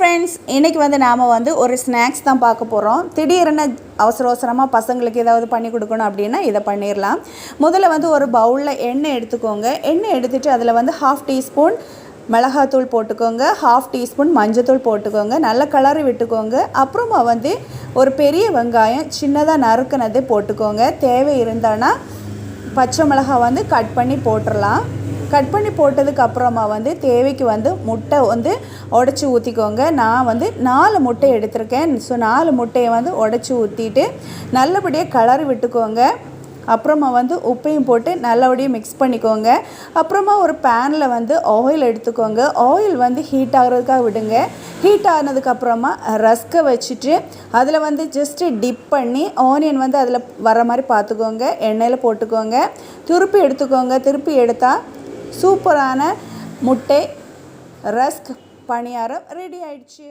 Friends, இன்றைக்கி வந்து நாம் வந்து ஒரு ஸ்நாக்ஸ் தான் பார்க்க போகிறோம். திடீர்னு அவசரமாக பசங்களுக்கு ஏதாவது பண்ணி கொடுக்கணும் அப்படின்னா இதை பண்ணிடலாம். முதல்ல வந்து ஒரு பவுலில் எண்ணெய் எடுத்துக்கோங்க. எண்ணெய் எடுத்துகிட்டு அதில் வந்து 1/2 டீஸ்பூன் மிளகாத்தூள் போட்டுக்கோங்க, 1/2 டீஸ்பூன் மஞ்சத்தூள் போட்டுக்கோங்க, நல்ல கலரி விட்டுக்கோங்க. அப்புறமா வந்து ஒரு பெரிய வெங்காயம் சின்னதாக நறுக்குனது போட்டுக்கோங்க. தேவை இருந்தானா பச்சை மிளகாய் வந்து கட் பண்ணி போட்டுடலாம். கட் பண்ணி போட்டதுக்கு அப்புறமா வந்து தேவைக்கு வந்து முட்டை வந்து உடச்சி ஊற்றிக்கோங்க. நான் வந்து 4 முட்டை எடுத்திருக்கேன். ஸோ 4 முட்டையை வந்து உடச்சி ஊற்றிட்டு நல்லபடியாக கலரி விட்டுக்கோங்க. அப்புறமா வந்து உப்பையும் போட்டு நல்லபடியாக மிக்ஸ் பண்ணிக்கோங்க. அப்புறமா ஒரு பேனில் வந்து ஆயில் எடுத்துக்கோங்க. ஆயில் வந்து ஹீட் ஆகிறதுக்காக விடுங்க. ஹீட் ஆனதுக்கப்புறமா ரஸ்க்கை வச்சுட்டு அதில் வந்து ஜஸ்ட்டு டிப் பண்ணி ஆனியன் வந்து அதில் வர மாதிரி பார்த்துக்கோங்க. எண்ணெயில் போட்டுக்கோங்க. திருப்பி எடுத்துக்கோங்க. திருப்பி எடுத்தால் சூப்பரான முட்டை ரஸ்க் பணியாரம் ரெடி ஆயிடுச்சு.